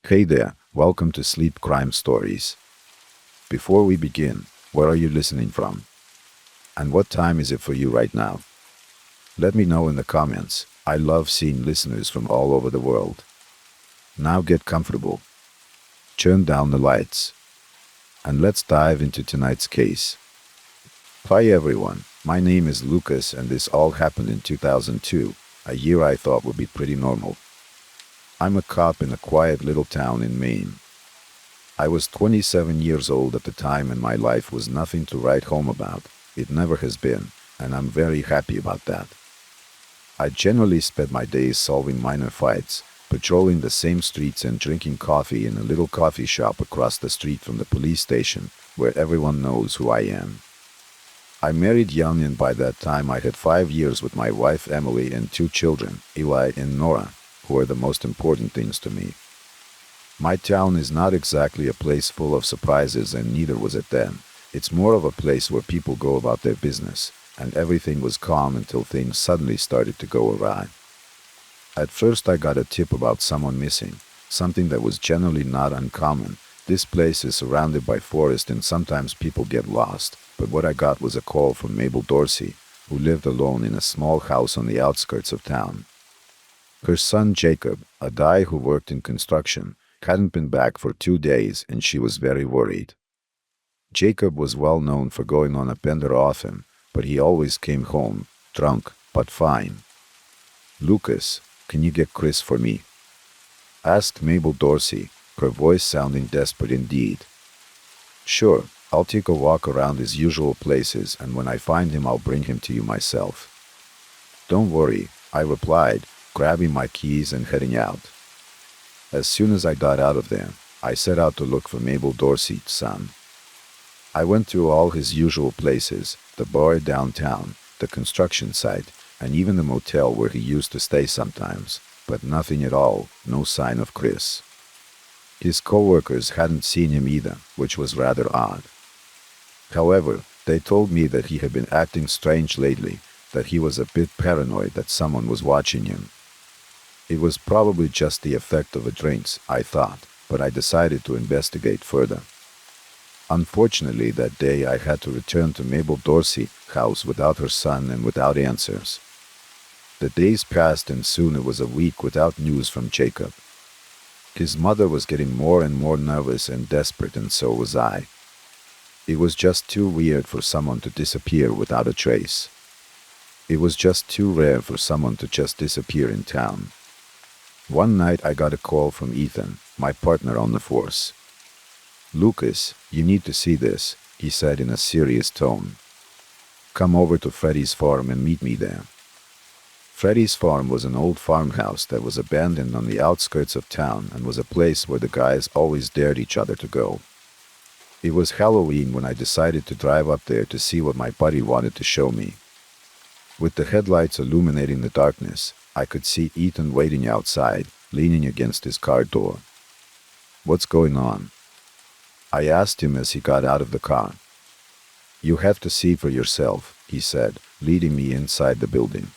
Hey there, welcome to Sleep Crime Stories. Before we begin, where are you listening from? And what time is it for you right now? Let me know in the comments. I love seeing listeners from all over the world. Now get comfortable, turn down the lights, and let's dive into tonight's case. Hi everyone, my name is Lucas and this all happened in 2002, a year I thought would be pretty normal. I'm a cop in a quiet little town in Maine. I was 27 years old at the time and my life was nothing to write home about. It never has been, and I'm very happy about that. I generally spent my days solving minor fights, patrolling the same streets and drinking coffee in a little coffee shop across the street from the police station, where everyone knows who I am. I married young and by that time I had 5 years with my wife Emily and 2 children, Eli and Nora, who are the most important things to me. My town is not exactly a place full of surprises and neither was it then. It's more of a place where people go about their business, and everything was calm until things suddenly started to go awry. At first I got a tip about someone missing, something that was generally not uncommon. This place is surrounded by forest and sometimes people get lost, but what I got was a call from Mabel Dorsey, who lived alone in a small house on the outskirts of town. Her son Jacob, a guy who worked in construction, hadn't been back for 2 days and she was very worried. Jacob was well known for going on a bender often, but he always came home, drunk, but fine. "Lucas, can you get Chris for me?" asked Mabel Dorsey, her voice sounding desperate indeed. "Sure, I'll take a walk around his usual places and when I find him I'll bring him to you myself." "Don't worry," I replied, grabbing my keys and heading out. As soon as I got out of there, I set out to look for Mabel Dorsey's son. I went through all his usual places, the bar downtown, the construction site, and even the motel where he used to stay sometimes, but nothing at all, no sign of Chris. His co-workers hadn't seen him either, which was rather odd. However, they told me that he had been acting strange lately, that he was a bit paranoid that someone was watching him. It was probably just the effect of the drinks, I thought, but I decided to investigate further. Unfortunately, that day I had to return to Mabel Dorsey's house without her son and without answers. The days passed and soon it was a week without news from Jacob. His mother was getting more and more nervous and desperate and so was I. It was just too weird for someone to disappear without a trace. It was just too rare for someone to just disappear in town. One night I got a call from Ethan, my partner on the force. "Lucas, you need to see this," he said in a serious tone. "Come over to Freddy's farm and meet me there." Freddy's farm was an old farmhouse that was abandoned on the outskirts of town and was a place where the guys always dared each other to go. It was Halloween when I decided to drive up there to see what my buddy wanted to show me. With the headlights illuminating the darkness, I could see Ethan waiting outside, leaning against his car door. "What's going on?" I asked him as he got out of the car. "You have to see for yourself," he said, leading me inside the building.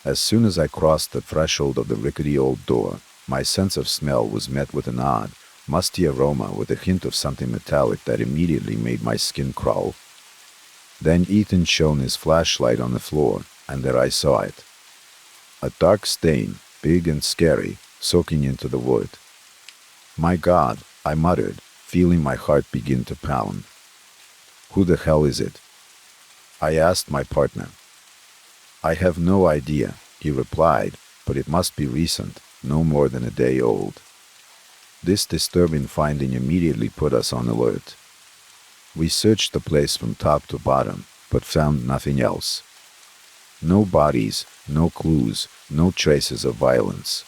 As soon as I crossed the threshold of the rickety old door, my sense of smell was met with an odd, musty aroma with a hint of something metallic that immediately made my skin crawl. Then Ethan shone his flashlight on the floor, and there I saw it. A dark stain, big and scary, soaking into the wood. "My God," I muttered, feeling my heart begin to pound. "Who the hell is it?" I asked my partner. "I have no idea," he replied, "but it must be recent, no more than a day old." This disturbing finding immediately put us on alert. We searched the place from top to bottom, but found nothing else. No bodies, no clues, no traces of violence.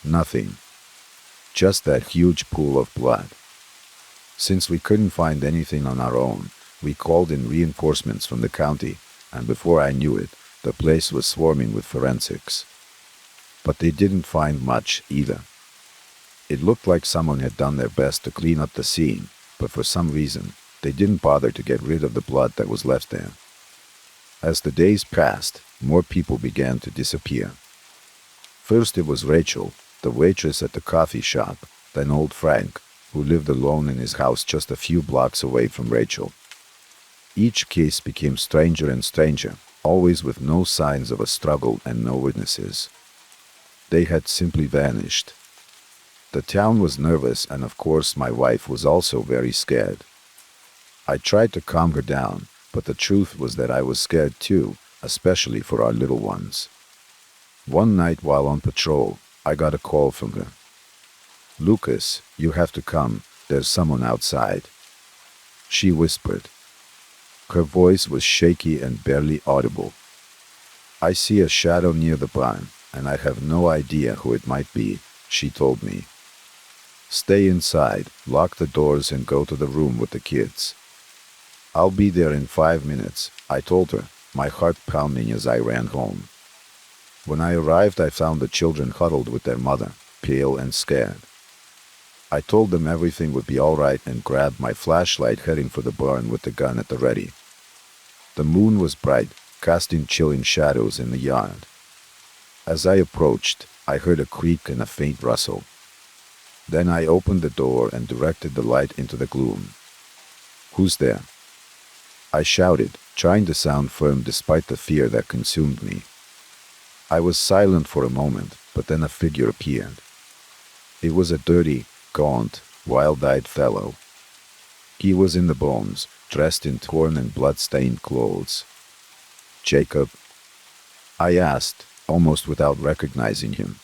Nothing. Just that huge pool of blood. Since we couldn't find anything on our own, we called in reinforcements from the county, and before I knew it, the place was swarming with forensics. But they didn't find much either. It looked like someone had done their best to clean up the scene, but for some reason, they didn't bother to get rid of the blood that was left there. As the days passed, more people began to disappear. First it was Rachel, the waitress at the coffee shop, then old Frank, who lived alone in his house just a few blocks away from Rachel. Each case became stranger and stranger, always with no signs of a struggle and no witnesses. They had simply vanished. The town was nervous, and of course my wife was also very scared. I tried to calm her down, but the truth was that I was scared too, especially for our little ones. One night while on patrol, I got a call from her. "Lucas, you have to come, there's someone outside," she whispered. Her voice was shaky and barely audible. "I see a shadow near the barn, and I have no idea who it might be," she told me. "Stay inside, lock the doors, and go to the room with the kids." "I'll be there in 5 minutes," I told her, my heart pounding as I ran home. When I arrived, I found the children huddled with their mother, pale and scared. I told them everything would be all right and grabbed my flashlight, heading for the barn with the gun at the ready. The moon was bright, casting chilling shadows in the yard. As I approached, I heard a creak and a faint rustle. Then I opened the door and directed the light into the gloom. "Who's there?" I shouted, trying to sound firm despite the fear that consumed me. I was silent for a moment, but then a figure appeared. It was a dirty, gaunt, wild-eyed fellow. He was in the bones, dressed in torn and blood-stained clothes. "Jacob?" I asked, almost without recognizing him.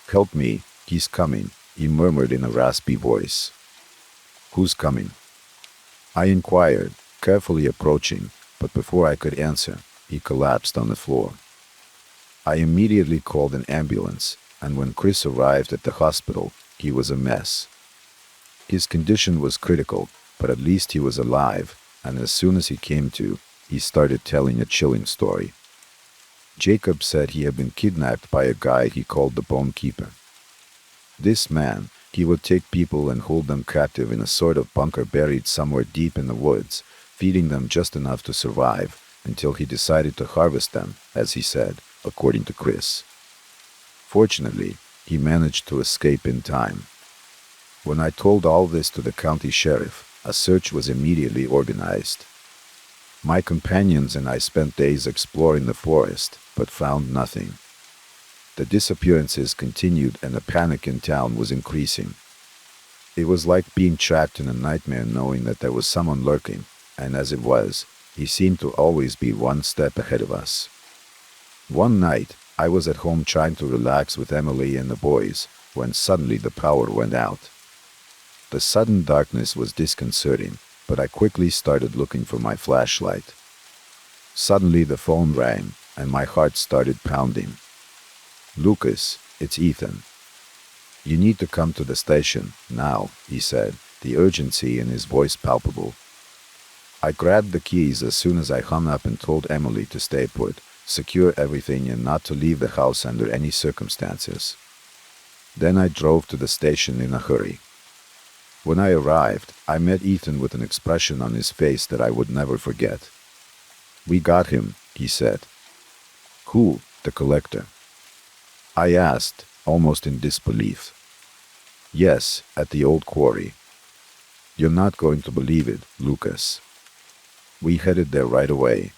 "Help me, he's coming," he murmured in a raspy voice. "Who's coming?" I inquired, carefully approaching, but before I could answer, he collapsed on the floor. I immediately called an ambulance, and when Chris arrived at the hospital, he was a mess. His condition was critical, but at least he was alive, and as soon as he came to, he started telling a chilling story. Jacob said he had been kidnapped by a guy he called the Bone Keeper. This man, he would take people and hold them captive in a sort of bunker buried somewhere deep in the woods, feeding them just enough to survive, until he decided to harvest them, as he said, according to Chris. Fortunately, he managed to escape in time. When I told all this to the county sheriff, a search was immediately organized. My companions and I spent days exploring the forest, but found nothing. The disappearances continued and the panic in town was increasing. It was like being trapped in a nightmare, knowing that there was someone lurking, and as it was, he seemed to always be one step ahead of us. One night, I was at home trying to relax with Emily and the boys, when suddenly the power went out. The sudden darkness was disconcerting, but I quickly started looking for my flashlight. Suddenly the phone rang, and my heart started pounding. "Lucas, it's Ethan. You need to come to the station, now," he said, the urgency in his voice palpable. I grabbed the keys as soon as I hung up and told Emily to stay put, secure everything, and not to leave the house under any circumstances. Then I drove to the station in a hurry. When I arrived, I met Ethan with an expression on his face that I would never forget. "We got him," he said. "Who?" "The collector." I asked, almost in disbelief. "Yes, at the old quarry. You're not going to believe it, Lucas." We headed there right away.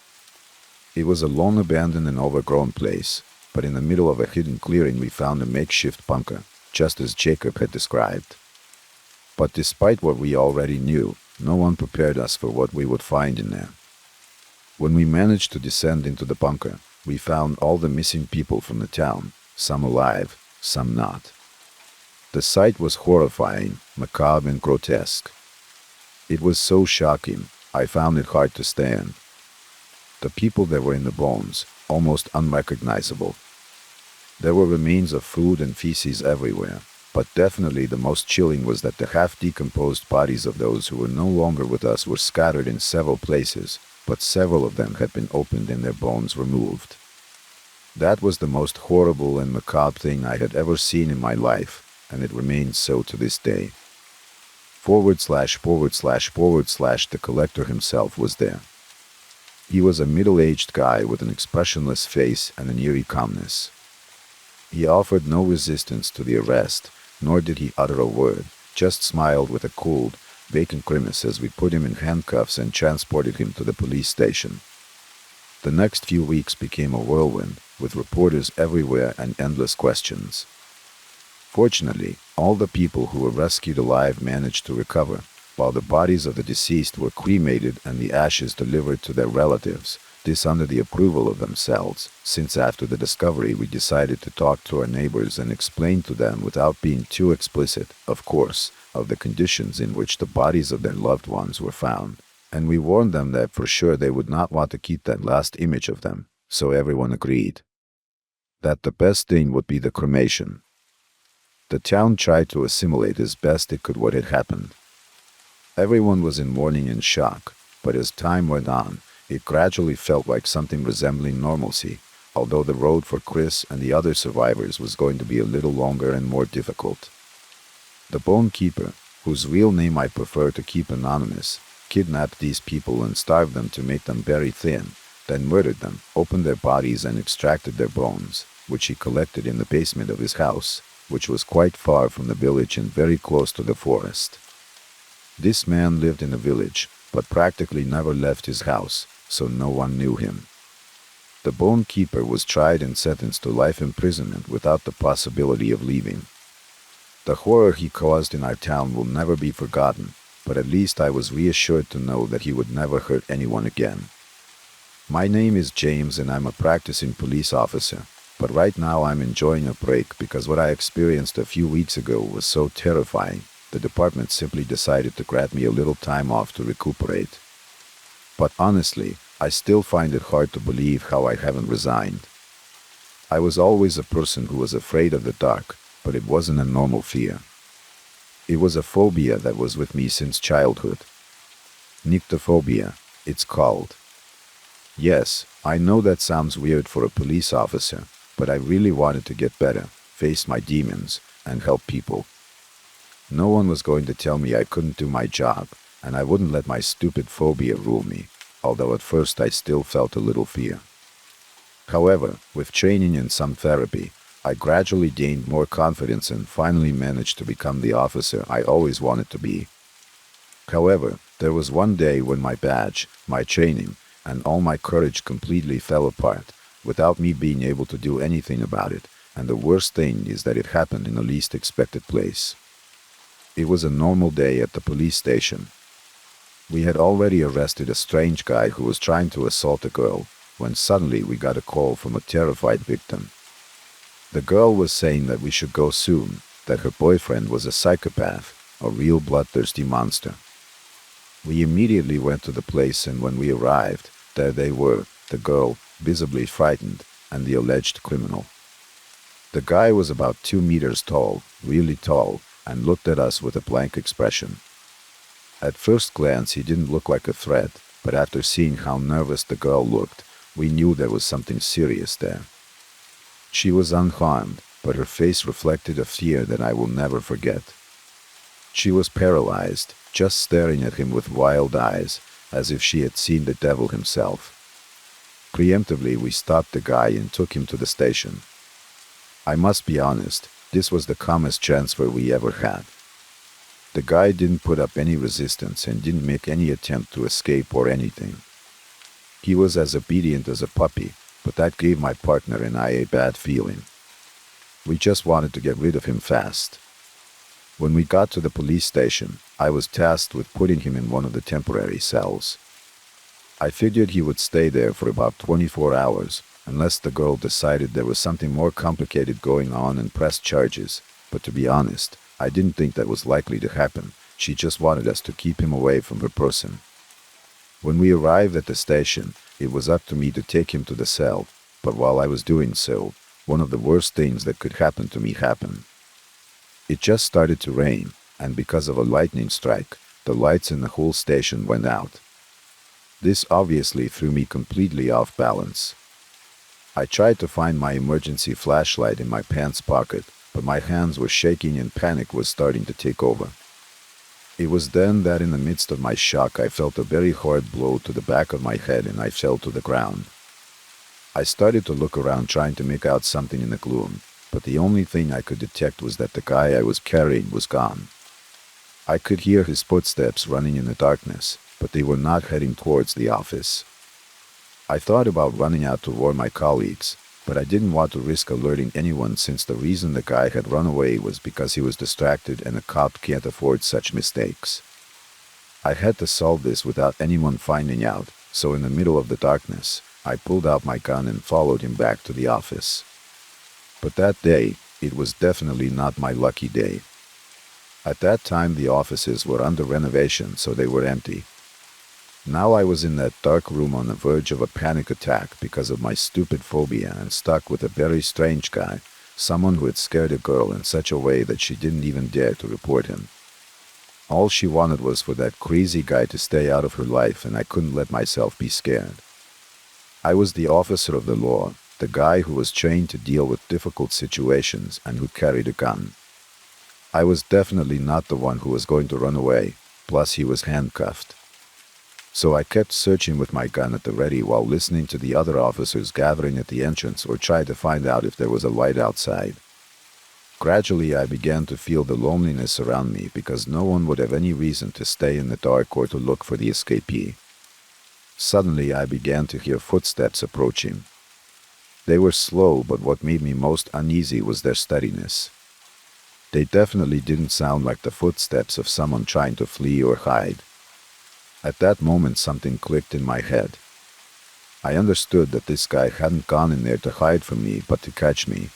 It was a long abandoned and overgrown place, but in the middle of a hidden clearing we found a makeshift bunker, just as Jacob had described. But despite what we already knew, no one prepared us for what we would find in there. When we managed to descend into the bunker, we found all the missing people from the town, some alive, some not. The sight was horrifying, macabre, and grotesque. It was so shocking, I found it hard to stand. The people that were in the bones, almost unrecognizable. There were remains of food and feces everywhere, but definitely the most chilling was that the half-decomposed bodies of those who were no longer with us were scattered in several places, but several of them had been opened and their bones removed. That was the most horrible and macabre thing I had ever seen in my life, and it remains so to this day. / the collector himself was there. He was a middle-aged guy with an expressionless face and an eerie calmness. He offered no resistance to the arrest, nor did he utter a word, just smiled with a cold, vacant grimace as we put him in handcuffs and transported him to the police station. The next few weeks became a whirlwind, with reporters everywhere and endless questions. Fortunately, all the people who were rescued alive managed to recover, while the bodies of the deceased were cremated and the ashes delivered to their relatives, this under the approval of themselves, since after the discovery we decided to talk to our neighbors and explain to them without being too explicit, of course, of the conditions in which the bodies of their loved ones were found. And we warned them that for sure they would not want to keep that last image of them, so everyone agreed that the best thing would be the cremation. The town tried to assimilate as best it could what had happened. Everyone was in mourning and shock, but as time went on, it gradually felt like something resembling normalcy, although the road for Chris and the other survivors was going to be a little longer and more difficult. The bone keeper, whose real name I prefer to keep anonymous, kidnapped these people and starved them to make them very thin, then murdered them, opened their bodies and extracted their bones, which he collected in the basement of his house, which was quite far from the village and very close to the forest. This man lived in the village, but practically never left his house, so no one knew him. The bone keeper was tried and sentenced to life imprisonment without the possibility of leaving. The horror he caused in our town will never be forgotten, but at least I was reassured to know that he would never hurt anyone again. My name is James and I'm a practicing police officer, but right now I'm enjoying a break because what I experienced a few weeks ago was so terrifying. The department simply decided to grant me a little time off to recuperate. But honestly, I still find it hard to believe how I haven't resigned. I was always a person who was afraid of the dark, but it wasn't a normal fear. It was a phobia that was with me since childhood. Nyctophobia, it's called. Yes, I know that sounds weird for a police officer, but I really wanted to get better, face my demons, and help people. No one was going to tell me I couldn't do my job, and I wouldn't let my stupid phobia rule me, although at first I still felt a little fear. However, with training and some therapy, I gradually gained more confidence and finally managed to become the officer I always wanted to be. However, there was one day when my badge, my training, and all my courage completely fell apart, without me being able to do anything about it, and the worst thing is that it happened in the least expected place. It was a normal day at the police station. We had already arrested a strange guy who was trying to assault a girl, when suddenly we got a call from a terrified victim. The girl was saying that we should go soon, that her boyfriend was a psychopath, a real bloodthirsty monster. We immediately went to the place, and when we arrived, there they were, the girl, visibly frightened, and the alleged criminal. The guy was about 2 meters tall, really tall, and looked at us with a blank expression. At first glance he didn't look like a threat, but after seeing how nervous the girl looked, we knew there was something serious there. She was unharmed, but her face reflected a fear that I will never forget. She was paralyzed, just staring at him with wild eyes, as if she had seen the devil himself. Preemptively, we stopped the guy and took him to the station. I must be honest, this was the calmest transfer we ever had. The guy didn't put up any resistance and didn't make any attempt to escape or anything. He was as obedient as a puppy, but that gave my partner and I a bad feeling. We just wanted to get rid of him fast. When we got to the police station, I was tasked with putting him in one of the temporary cells. I figured he would stay there for about 24 hours, unless the girl decided there was something more complicated going on and pressed charges, but to be honest, I didn't think that was likely to happen. She just wanted us to keep him away from her person. When we arrived at the station, it was up to me to take him to the cell, but while I was doing so, one of the worst things that could happen to me happened. It just started to rain, and because of a lightning strike, the lights in the whole station went out. This obviously threw me completely off balance. I tried to find my emergency flashlight in my pants pocket, but my hands were shaking and panic was starting to take over. It was then that in the midst of my shock I felt a very hard blow to the back of my head and I fell to the ground. I started to look around trying to make out something in the gloom, but the only thing I could detect was that the guy I was carrying was gone. I could hear his footsteps running in the darkness, but they were not heading towards the office. I thought about running out to warn my colleagues, but I didn't want to risk alerting anyone since the reason the guy had run away was because he was distracted and a cop can't afford such mistakes. I had to solve this without anyone finding out, so in the middle of the darkness, I pulled out my gun and followed him back to the office. But that day, it was definitely not my lucky day. At that time, the offices were under renovation, so they were empty. Now I was in that dark room on the verge of a panic attack because of my stupid phobia and stuck with a very strange guy, someone who had scared a girl in such a way that she didn't even dare to report him. All she wanted was for that crazy guy to stay out of her life, and I couldn't let myself be scared. I was the officer of the law, the guy who was trained to deal with difficult situations and who carried a gun. I was definitely not the one who was going to run away, plus he was handcuffed. So I kept searching with my gun at the ready while listening to the other officers gathering at the entrance or tried to find out if there was a light outside. Gradually, I began to feel the loneliness around me because no one would have any reason to stay in the dark or to look for the escapee. Suddenly, I began to hear footsteps approaching. They were slow, but what made me most uneasy was their steadiness. They definitely didn't sound like the footsteps of someone trying to flee or hide. At that moment, something clicked in my head. I understood that this guy hadn't gone in there to hide from me, but to catch me.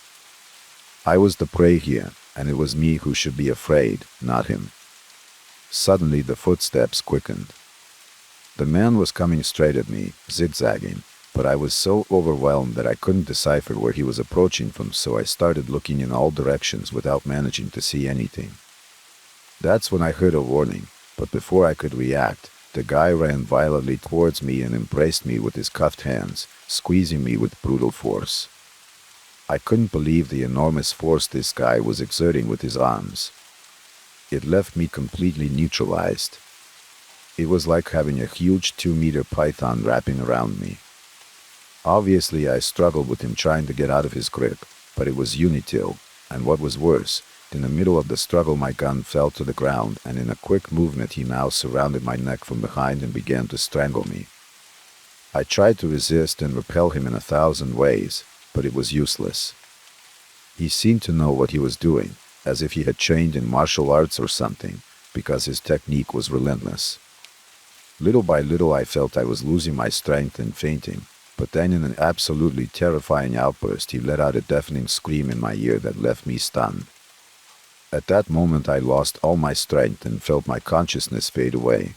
I was the prey here, and it was me who should be afraid, not him. Suddenly, the footsteps quickened. The man was coming straight at me, zigzagging, but I was so overwhelmed that I couldn't decipher where he was approaching from, so I started looking in all directions without managing to see anything. That's when I heard a warning, but before I could react, the guy ran violently towards me and embraced me with his cuffed hands, squeezing me with brutal force. I couldn't believe the enormous force this guy was exerting with his arms. It left me completely neutralized. It was like having a huge 2-meter python wrapping around me. Obviously, I struggled with him trying to get out of his grip, but it was unitil, and what was worse, in the middle of the struggle my gun fell to the ground, and in a quick movement he now surrounded my neck from behind and began to strangle me. I tried to resist and repel him in 1,000 ways, but it was useless. He seemed to know what he was doing, as if he had trained in martial arts or something, because his technique was relentless. Little by little I felt I was losing my strength and fainting, but then in an absolutely terrifying outburst he let out a deafening scream in my ear that left me stunned. At that moment I lost all my strength and felt my consciousness fade away.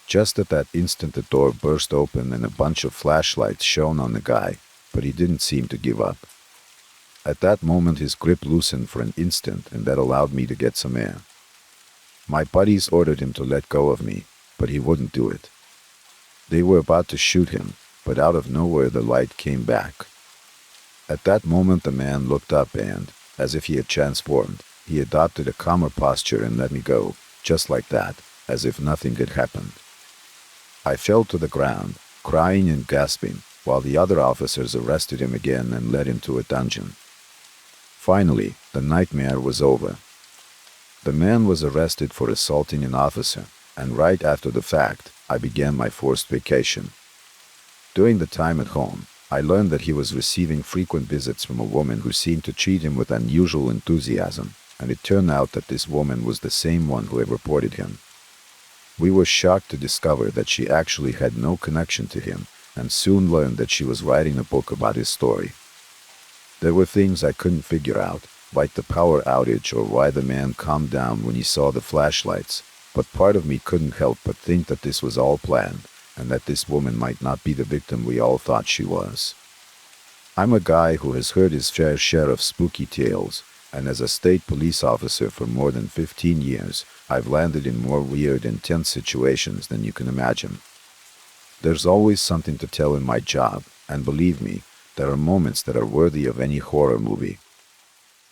Just at that instant the door burst open and a bunch of flashlights shone on the guy, but he didn't seem to give up. At that moment his grip loosened for an instant, and that allowed me to get some air. My buddies ordered him to let go of me, but he wouldn't do it. They were about to shoot him, but out of nowhere the light came back. At that moment the man looked up and, as if he had transformed, he adopted a calmer posture and let me go, just like that, as if nothing had happened. I fell to the ground, crying and gasping, while the other officers arrested him again and led him to a dungeon. Finally, the nightmare was over. The man was arrested for assaulting an officer, and right after the fact, I began my forced vacation. During the time at home, I learned that he was receiving frequent visits from a woman who seemed to treat him with unusual enthusiasm, and it turned out that this woman was the same one who had reported him. We were shocked to discover that she actually had no connection to him, and soon learned that she was writing a book about his story. There were things I couldn't figure out, like the power outage or why the man calmed down when he saw the flashlights, but part of me couldn't help but think that this was all planned, and that this woman might not be the victim we all thought she was. I'm a guy who has heard his fair share of spooky tales, and as a state police officer for more than 15 years, I've landed in more weird and tense situations than you can imagine. There's always something to tell in my job, and believe me, there are moments that are worthy of any horror movie.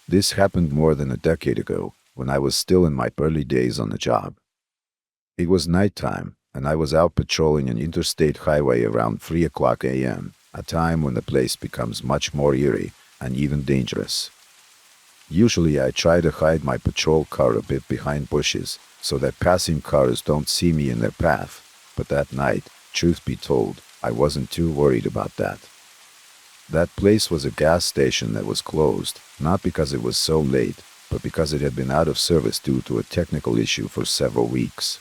This happened more than a decade ago, when I was still in my early days on the job. It was nighttime, and I was out patrolling an interstate highway around 3 o'clock a.m., a time when the place becomes much more eerie and even dangerous. Usually I try to hide my patrol car a bit behind bushes so that passing cars don't see me in their path, but that night, truth be told, I wasn't too worried about that. That place was a gas station that was closed, not because it was so late, but because it had been out of service due to a technical issue for several weeks.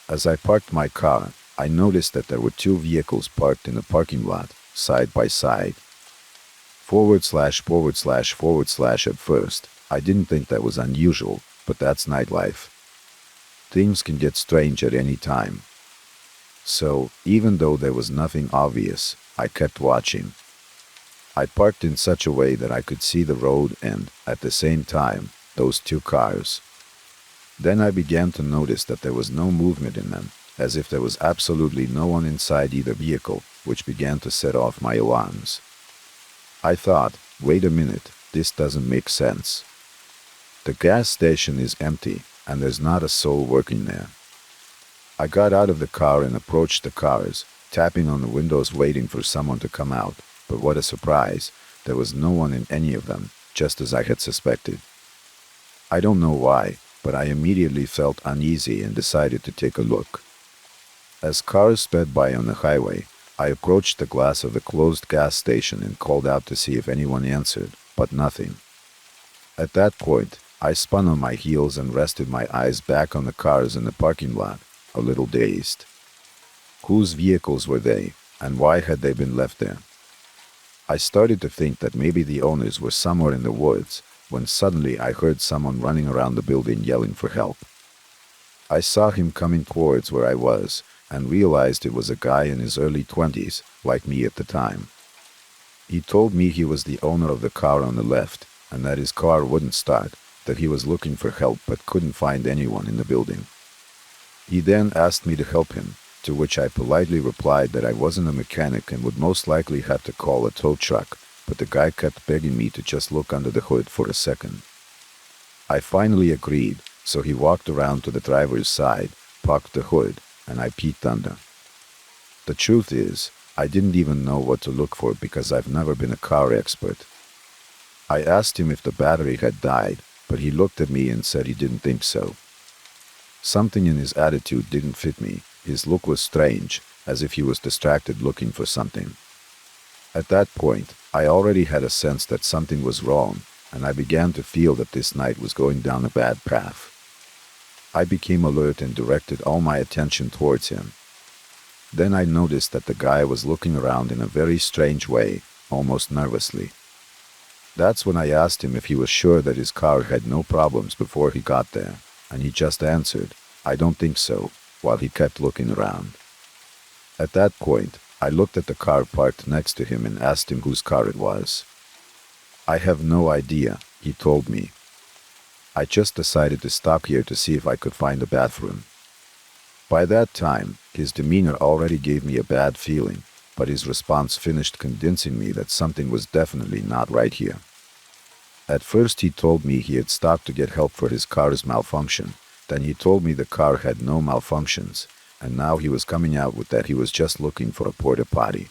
As I parked my car, I noticed that there were two vehicles parked in the parking lot, side by side. //// At first, I didn't think that was unusual, but that's nightlife. Things can get strange at any time. So, even though there was nothing obvious, I kept watching. I parked in such a way that I could see the road and, at the same time, those two cars. Then I began to notice that there was no movement in them, as if there was absolutely no one inside either vehicle, which began to set off my alarms. I thought, wait a minute, this doesn't make sense. The gas station is empty, and there's not a soul working there. I got out of the car and approached the cars, tapping on the windows waiting for someone to come out, but what a surprise, there was no one in any of them, just as I had suspected. I don't know why, but I immediately felt uneasy and decided to take a look. As cars sped by on the highway, I approached the glass of the closed gas station and called out to see if anyone answered, but nothing. At that point, I spun on my heels and rested my eyes back on the cars in the parking lot, a little dazed. Whose vehicles were they, and why had they been left there? I started to think that maybe the owners were somewhere in the woods, when suddenly I heard someone running around the building yelling for help. I saw him coming towards where I was, and realized it was a guy in his early 20s, like me at the time. He told me he was the owner of the car on the left, and that his car wouldn't start, that he was looking for help but couldn't find anyone in the building. He then asked me to help him, to which I politely replied that I wasn't a mechanic and would most likely have to call a tow truck, but the guy kept begging me to just look under the hood for a second. I finally agreed, so he walked around to the driver's side, popped the hood, and I peeked under. The truth is, I didn't even know what to look for because I've never been a car expert. I asked him if the battery had died, but he looked at me and said he didn't think so. Something in his attitude didn't fit me. His look was strange, as if he was distracted looking for something. At that point, I already had a sense that something was wrong, and I began to feel that this night was going down a bad path. I became alert and directed all my attention towards him. Then I noticed that the guy was looking around in a very strange way, almost nervously. That's when I asked him if he was sure that his car had no problems before he got there, and he just answered, "I don't think so," while he kept looking around. At that point, I looked at the car parked next to him and asked him whose car it was. "I have no idea," he told me. "I just decided to stop here to see if I could find a bathroom." By that time, his demeanor already gave me a bad feeling, but his response finished convincing me that something was definitely not right here. At first he told me he had stopped to get help for his car's malfunction. Then he told me the car had no malfunctions, and now he was coming out with that he was just looking for a porta potty.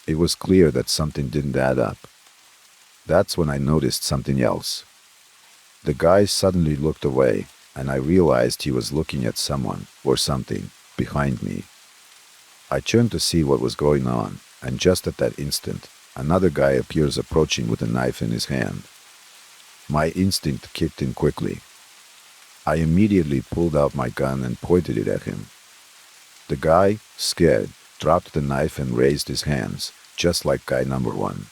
It was clear that something didn't add up. That's when I noticed something else. The guy suddenly looked away, and I realized he was looking at someone, or something, behind me. I turned to see what was going on, and just at that instant, another guy appears approaching with a knife in his hand. My instinct kicked in quickly. I immediately pulled out my gun and pointed it at him. The guy, scared, dropped the knife and raised his hands, just like guy number one.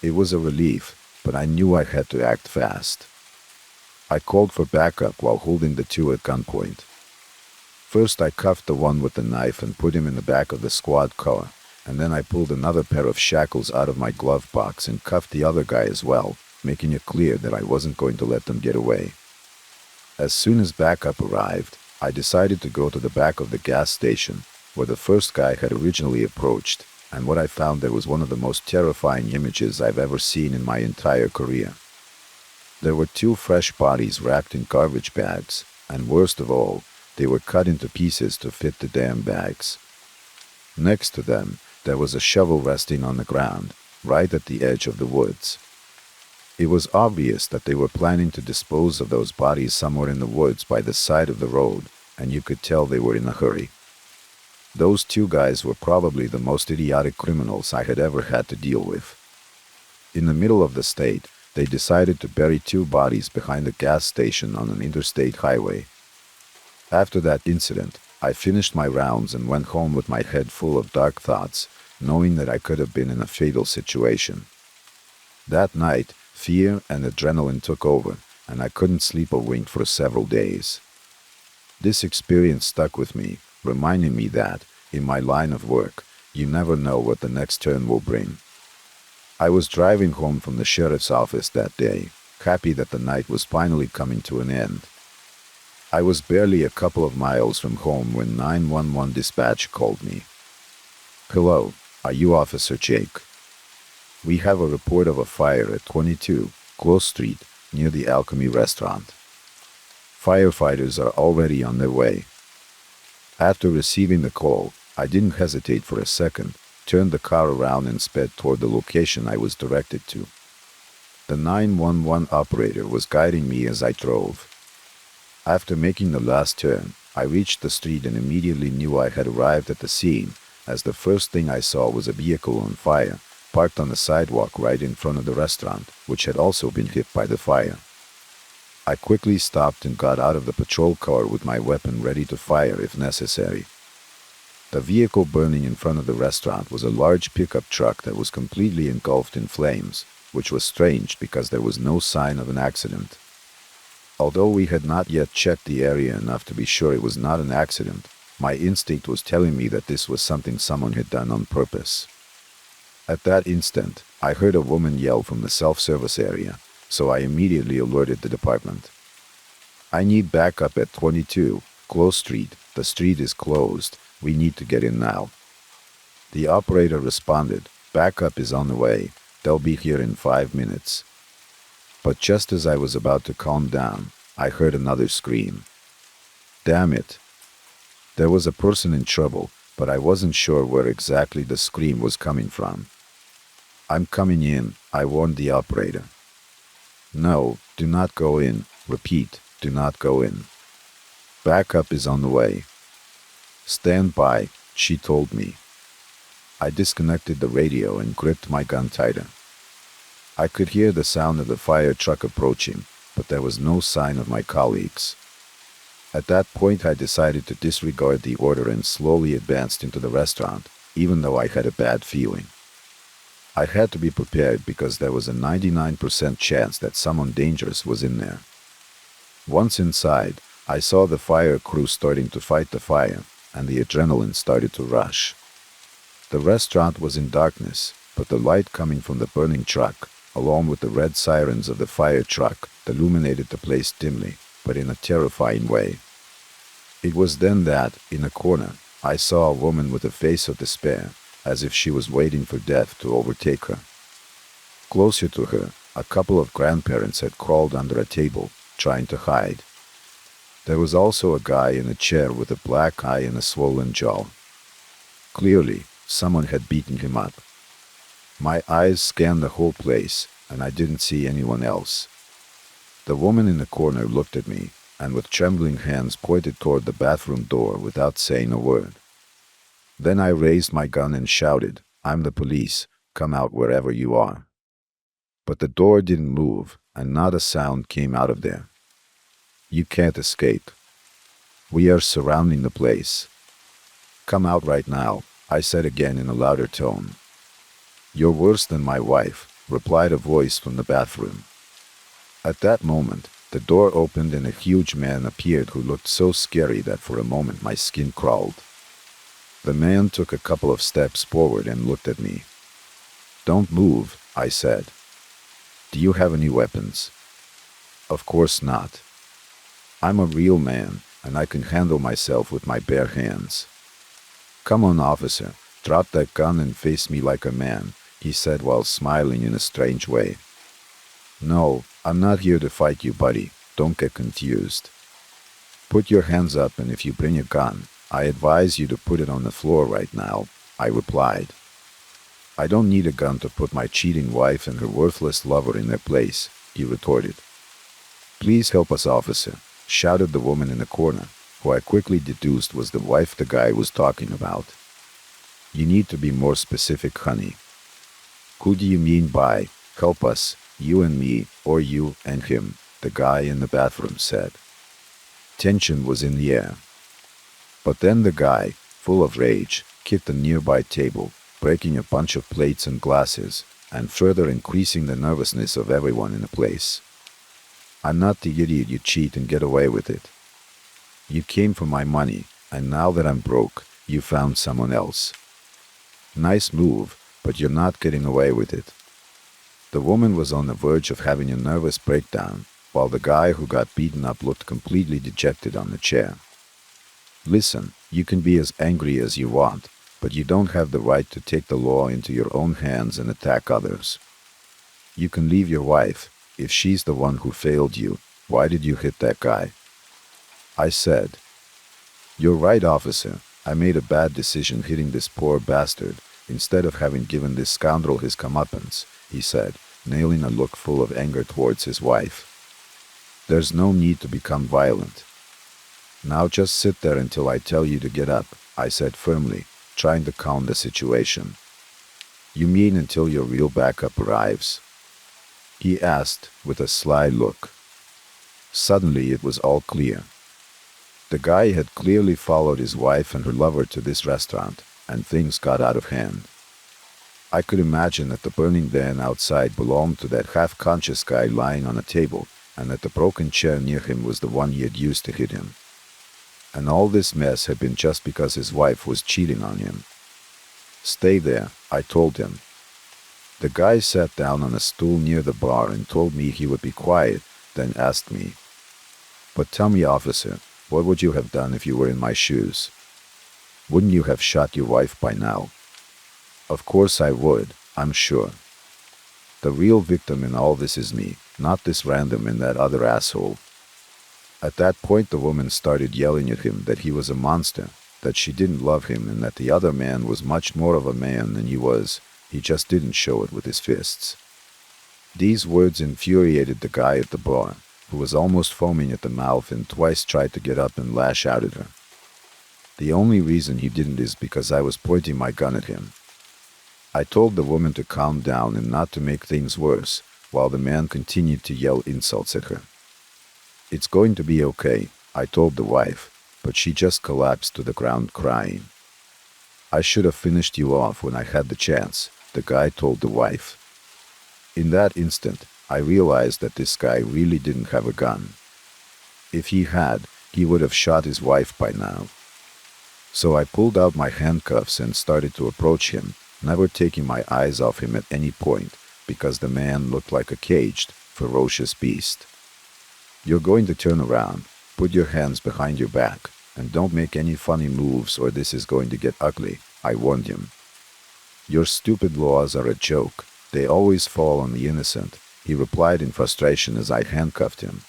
It was a relief, but I knew I had to act fast. I called for backup while holding the two at gunpoint. First I cuffed the one with the knife and put him in the back of the squad car, and then I pulled another pair of shackles out of my glove box and cuffed the other guy as well, making it clear that I wasn't going to let them get away. As soon as backup arrived, I decided to go to the back of the gas station, where the first guy had originally approached, and what I found there was one of the most terrifying images I've ever seen in my entire career. There were two fresh bodies wrapped in garbage bags, and worst of all, they were cut into pieces to fit the damn bags. Next to them, there was a shovel resting on the ground, right at the edge of the woods. It was obvious that they were planning to dispose of those bodies somewhere in the woods by the side of the road, and you could tell they were in a hurry. Those two guys were probably the most idiotic criminals I had ever had to deal with. In the middle of the state, they decided to bury two bodies behind a gas station on an interstate highway. After that incident, I finished my rounds and went home with my head full of dark thoughts, knowing that I could have been in a fatal situation. That night, fear and adrenaline took over, and I couldn't sleep a wink for several days. This experience stuck with me, reminding me that, in my line of work, you never know what the next turn will bring. I was driving home from the sheriff's office that day, happy that the night was finally coming to an end. I was barely a couple of miles from home when 911 dispatch called me. "Hello, are you Officer Jake? We have a report of a fire at 22 Close Street near the Alchemy restaurant. Firefighters are already on their way." After receiving the call, I didn't hesitate for a second, turned the car around and sped toward the location I was directed to. The 911 operator was guiding me as I drove. After making the last turn, I reached the street and immediately knew I had arrived at the scene, as the first thing I saw was a vehicle on fire, parked on the sidewalk right in front of the restaurant, which had also been hit by the fire. I quickly stopped and got out of the patrol car with my weapon ready to fire if necessary. The vehicle burning in front of the restaurant was a large pickup truck that was completely engulfed in flames, which was strange because there was no sign of an accident. Although we had not yet checked the area enough to be sure it was not an accident, my instinct was telling me that this was something someone had done on purpose. At that instant, I heard a woman yell from the self-service area, so I immediately alerted the department. "I need backup at 22 Close Street. The street is closed. We need to get in now." The operator responded, "Backup is on the way. They'll be here in 5 minutes." But just as I was about to calm down, I heard another scream. Damn it! There was a person in trouble, but I wasn't sure where exactly the scream was coming from. "I'm coming in," I warned the operator. "No, do not go in. Repeat, do not go in. Backup is on the way." "Stand by," she told me. I disconnected the radio and gripped my gun tighter. I could hear the sound of the fire truck approaching, but there was no sign of my colleagues. At that point, I decided to disregard the order and slowly advanced into the restaurant, even though I had a bad feeling. I had to be prepared because there was a 99% chance that someone dangerous was in there. Once inside, I saw the fire crew starting to fight the fire, and the adrenaline started to rush. The restaurant was in darkness, but the light coming from the burning truck, along with the red sirens of the fire truck, illuminated the place dimly, but in a terrifying way. It was then that, in a corner, I saw a woman with a face of despair, as if she was waiting for death to overtake her. Closer to her, a couple of grandparents had crawled under a table, trying to hide. There was also a guy in a chair with a black eye and a swollen jaw. Clearly, someone had beaten him up. My eyes scanned the whole place, and I didn't see anyone else. The woman in the corner looked at me, and with trembling hands pointed toward the bathroom door without saying a word. Then I raised my gun and shouted, "I'm the police. Come out wherever you are." But the door didn't move, and not a sound came out of there. "You can't escape. We are surrounding the place. Come out right now," I said again in a louder tone. "You're worse than my wife," replied a voice from the bathroom. At that moment, the door opened and a huge man appeared who looked so scary that for a moment my skin crawled. The man took a couple of steps forward and looked at me. "Don't move," I said. "Do you have any weapons?" "Of course not. I'm a real man, and I can handle myself with my bare hands." "Come on, officer, drop that gun and face me like a man," he said while smiling in a strange way. "No, I'm not here to fight you, buddy. Don't get confused. Put your hands up, and if you bring a gun, I advise you to put it on the floor right now," I replied. "I don't need a gun to put my cheating wife and her worthless lover in their place," he retorted. "Please help us, officer," shouted the woman in the corner, who I quickly deduced was the wife the guy was talking about. "You need to be more specific, honey." "Who do you mean by, help us, you and me, or you and him?" the guy in the bathroom said. Tension was in the air. But then the guy, full of rage, kicked a nearby table, breaking a bunch of plates and glasses, and further increasing the nervousness of everyone in the place. "I'm not the idiot you cheat and get away with it. You came for my money, and now that I'm broke, you found someone else. Nice move, but you're not getting away with it." The woman was on the verge of having a nervous breakdown, while the guy who got beaten up looked completely dejected on the chair. "Listen, you can be as angry as you want, but you don't have the right to take the law into your own hands and attack others. You can leave your wife. If she's the one who failed you, why did you hit that guy?" I said. "You're right, officer. I made a bad decision hitting this poor bastard, instead of having given this scoundrel his comeuppance," he said, nailing a look full of anger towards his wife. "There's no need to become violent. Now just sit there until I tell you to get up," I said firmly, trying to calm the situation. "You mean until your real backup arrives?" he asked with a sly look. Suddenly it was all clear. The guy had clearly followed his wife and her lover to this restaurant, and things got out of hand. I could imagine that the burning van outside belonged to that half-conscious guy lying on a table, and that the broken chair near him was the one he had used to hit him. And all this mess had been just because his wife was cheating on him. "Stay there," I told him. The guy sat down on a stool near the bar and told me he would be quiet, then asked me, "But tell me, officer, what would you have done if you were in my shoes? Wouldn't you have shot your wife by now?" "Of course I would, I'm sure. The real victim in all this is me, not this random and that other asshole." At that point the woman started yelling at him that he was a monster, that she didn't love him, and that the other man was much more of a man than he was. He just didn't show it with his fists. These words infuriated the guy at the bar, who was almost foaming at the mouth and twice tried to get up and lash out at her. The only reason he didn't is because I was pointing my gun at him. I told the woman to calm down and not to make things worse, while the man continued to yell insults at her. "It's going to be okay," I told the wife, but she just collapsed to the ground crying. "I should have finished you off when I had the chance," the guy told the wife. In that instant, I realized that this guy really didn't have a gun. If he had, he would have shot his wife by now. So I pulled out my handcuffs and started to approach him, never taking my eyes off him at any point, because the man looked like a caged, ferocious beast. "You're going to turn around, put your hands behind your back, and don't make any funny moves or this is going to get ugly," I warned him. "Your stupid laws are a joke. They always fall on the innocent," he replied in frustration as I handcuffed him.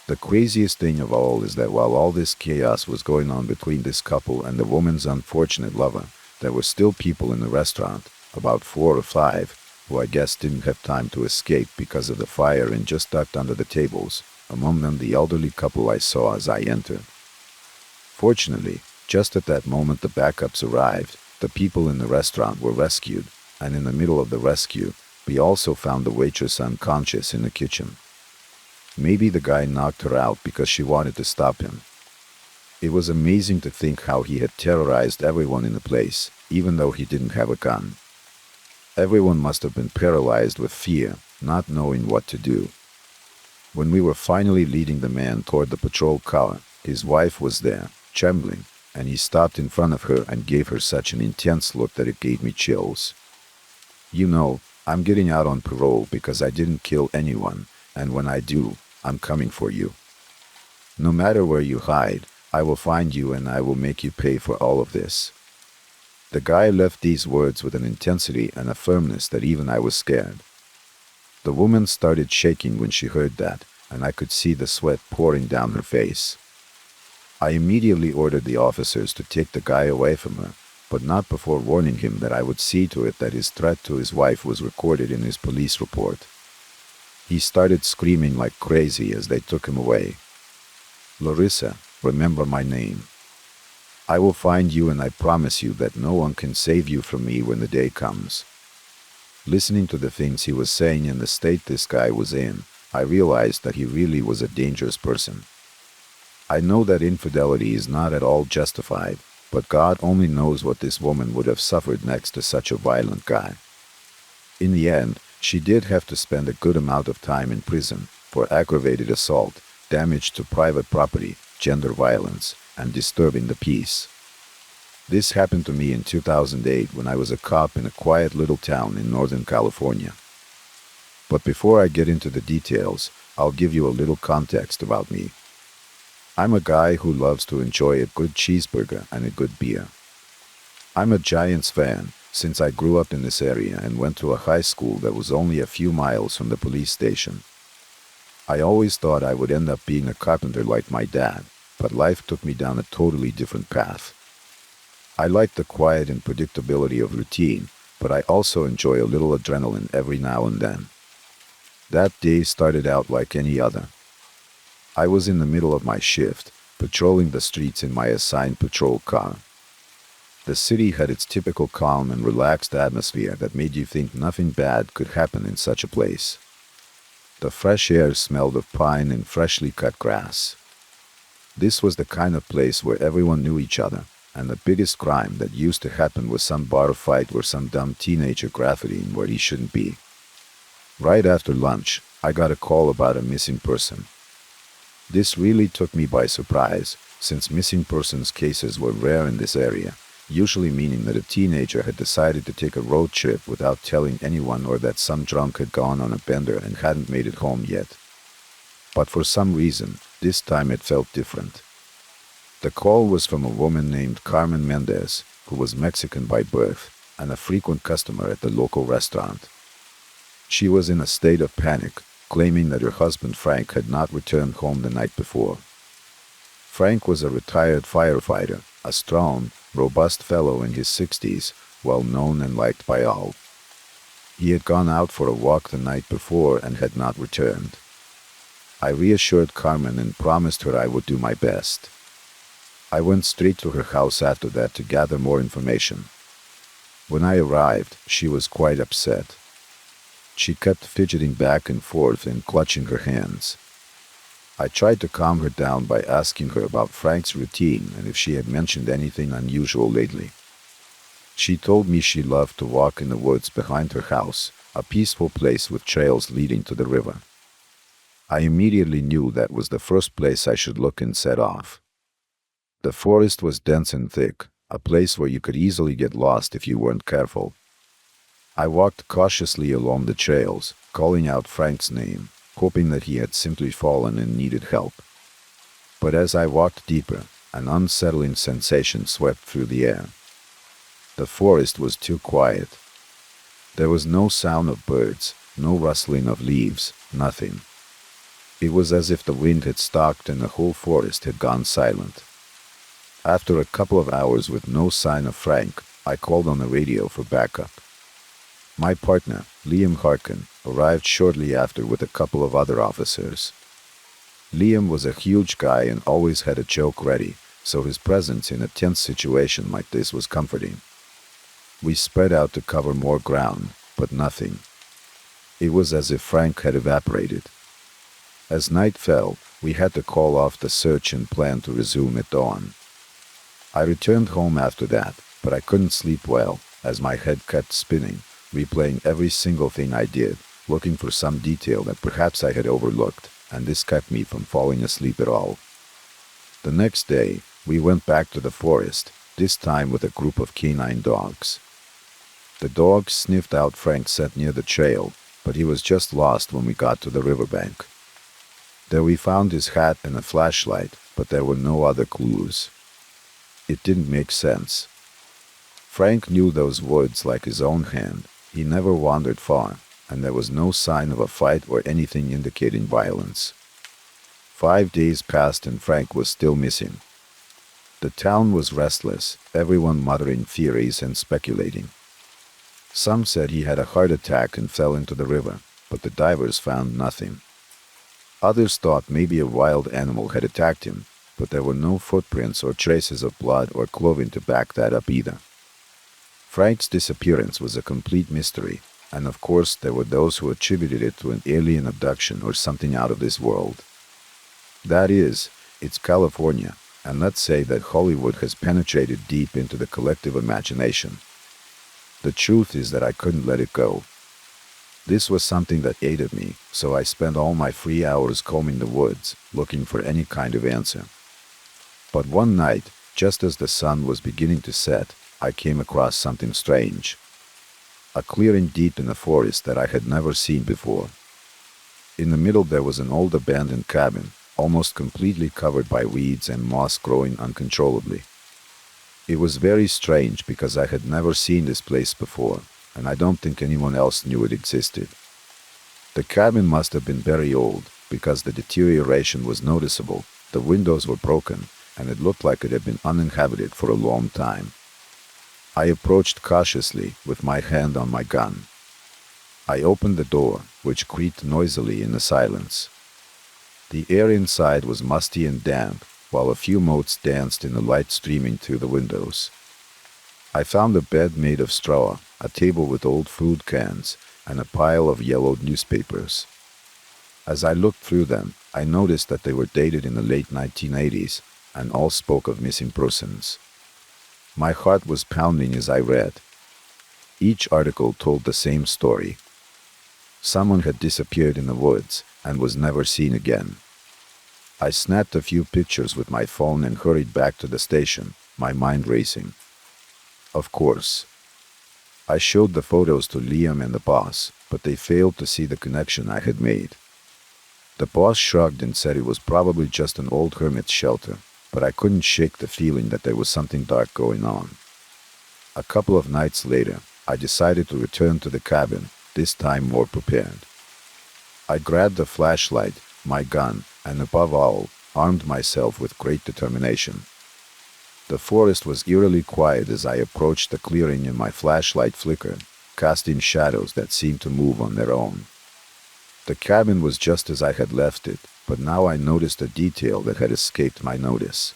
The craziest thing of all is that while all this chaos was going on between this couple and the woman's unfortunate lover, there were still people in the restaurant, about 4 or 5, who I guess didn't have time to escape because of the fire and just ducked under the tables, among them the elderly couple I saw as I entered. Fortunately, just at that moment the backups arrived, the people in the restaurant were rescued, and in the middle of the rescue, we also found the waitress unconscious in the kitchen. Maybe the guy knocked her out because she wanted to stop him. It was amazing to think how he had terrorized everyone in the place, even though he didn't have a gun. Everyone must have been paralyzed with fear, not knowing what to do. When we were finally leading the man toward the patrol car, his wife was there, trembling, and he stopped in front of her and gave her such an intense look that it gave me chills. "You know, I'm getting out on parole because I didn't kill anyone, and when I do, I'm coming for you. No matter where you hide, I will find you and I will make you pay for all of this." The guy left these words with an intensity and a firmness that even I was scared. The woman started shaking when she heard that, and I could see the sweat pouring down her face. I immediately ordered the officers to take the guy away from her, but not before warning him that I would see to it that his threat to his wife was recorded in his police report. He started screaming like crazy as they took him away. "Larissa, remember my name. I will find you, and I promise you that no one can save you from me when the day comes." Listening to the things he was saying and the state this guy was in, I realized that he really was a dangerous person. I know that infidelity is not at all justified, but God only knows what this woman would have suffered next to such a violent guy. In the end, she did have to spend a good amount of time in prison for aggravated assault, damage to private property, gender violence, and disturbing the peace. This happened to me in 2008 when I was a cop in a quiet little town in Northern California. But before I get into the details, I'll give you a little context about me. I'm a guy who loves to enjoy a good cheeseburger and a good beer. I'm a Giants fan since I grew up in this area and went to a high school that was only a few miles from the police station. I always thought I would end up being a carpenter like my dad, but life took me down a totally different path. I like the quiet and predictability of routine, but I also enjoy a little adrenaline every now and then. That day started out like any other. I was in the middle of my shift, patrolling the streets in my assigned patrol car. The city had its typical calm and relaxed atmosphere that made you think nothing bad could happen in such a place. The fresh air smelled of pine and freshly cut grass. This was the kind of place where everyone knew each other, and the biggest crime that used to happen was some bar fight or some dumb teenager graffitiing where he shouldn't be. Right after lunch, I got a call about a missing person. This really took me by surprise, since missing persons cases were rare in this area, usually meaning that a teenager had decided to take a road trip without telling anyone, or that some drunk had gone on a bender and hadn't made it home yet. But for some reason, this time it felt different. The call was from a woman named Carmen Mendez, who was Mexican by birth and a frequent customer at the local restaurant. She was in a state of panic, claiming that her husband Frank had not returned home the night before. Frank was a retired firefighter, a strong, robust fellow in his 60s, well known and liked by all. He had gone out for a walk the night before and had not returned. I reassured Carmen and promised her I would do my best. I went straight to her house after that to gather more information. When I arrived, she was quite upset. She kept fidgeting back and forth and clutching her hands. I tried to calm her down by asking her about Frank's routine and if she had mentioned anything unusual lately. She told me she loved to walk in the woods behind her house, a peaceful place with trails leading to the river. I immediately knew that was the first place I should look and set off. The forest was dense and thick, a place where you could easily get lost if you weren't careful. I walked cautiously along the trails, calling out Frank's name, hoping that he had simply fallen and needed help. But as I walked deeper, an unsettling sensation swept through the air. The forest was too quiet. There was no sound of birds, no rustling of leaves, nothing. It was as if the wind had stopped and the whole forest had gone silent. After a couple of hours with no sign of Frank, I called on the radio for backup. My partner, Liam Harkin, arrived shortly after with a couple of other officers. Liam was a huge guy and always had a joke ready, so his presence in a tense situation like this was comforting. We spread out to cover more ground, but nothing. It was as if Frank had evaporated. As night fell, we had to call off the search and plan to resume at dawn. I returned home after that, but I couldn't sleep well, as my head kept spinning, replaying every single thing I did, looking for some detail that perhaps I had overlooked, and this kept me from falling asleep at all. The next day, we went back to the forest, this time with a group of canine dogs. The dogs sniffed out Frank's scent near the trail, but he was just lost when we got to the riverbank. There we found his hat and a flashlight, but there were no other clues. It didn't make sense. Frank knew those woods like his own hand. He never wandered far, and there was no sign of a fight or anything indicating violence. 5 days passed and Frank was still missing. The town was restless, everyone muttering theories and speculating. Some said he had a heart attack and fell into the river, but the divers found nothing. Others thought maybe a wild animal had attacked him, but there were no footprints or traces of blood or clothing to back that up either. Frank's disappearance was a complete mystery, and of course there were those who attributed it to an alien abduction or something out of this world. That is, it's California, and let's say that Hollywood has penetrated deep into the collective imagination. The truth is that I couldn't let it go. This was something that ate me, so I spent all my free hours combing the woods, looking for any kind of answer. But one night, just as the sun was beginning to set, I came across something strange. A clearing deep in the forest that I had never seen before. In the middle there was an old abandoned cabin, almost completely covered by weeds and moss growing uncontrollably. It was very strange because I had never seen this place before, and I don't think anyone else knew it existed. The cabin must have been very old, because the deterioration was noticeable, the windows were broken, and it looked like it had been uninhabited for a long time. I approached cautiously, with my hand on my gun. I opened the door, which creaked noisily in the silence. The air inside was musty and damp, while a few motes danced in the light streaming through the windows. I found a bed made of straw, a table with old food cans, and a pile of yellowed newspapers. As I looked through them, I noticed that they were dated in the late 1980s, and all spoke of missing persons. My heart was pounding as I read. Each article told the same story. Someone had disappeared in the woods and was never seen again. I snapped a few pictures with my phone and hurried back to the station, my mind racing. Of course. I showed the photos to Liam and the boss, but they failed to see the connection I had made. The boss shrugged and said it was probably just an old hermit's shelter, but I couldn't shake the feeling that there was something dark going on. A couple of nights later, I decided to return to the cabin, this time more prepared. I grabbed a flashlight, my gun, and above all, armed myself with great determination. The forest was eerily quiet as I approached the clearing and my flashlight flickered, casting shadows that seemed to move on their own. The cabin was just as I had left it, but now I noticed a detail that had escaped my notice.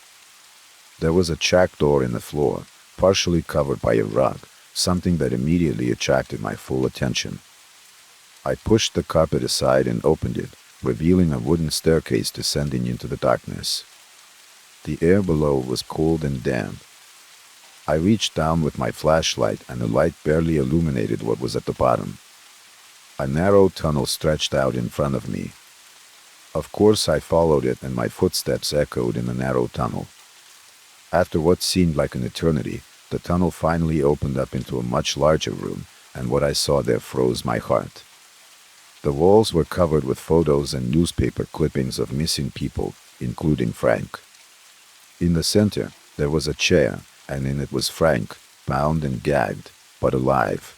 There was a trapdoor in the floor, partially covered by a rug, something that immediately attracted my full attention. I pushed the carpet aside and opened it, revealing a wooden staircase descending into the darkness. The air below was cold and damp. I reached down with my flashlight and the light barely illuminated what was at the bottom. A narrow tunnel stretched out in front of me. Of course I followed it and my footsteps echoed in the narrow tunnel. After what seemed like an eternity, the tunnel finally opened up into a much larger room, and what I saw there froze my heart. The walls were covered with photos and newspaper clippings of missing people, including Frank. In the center, there was a chair, and in it was Frank, bound and gagged, but alive.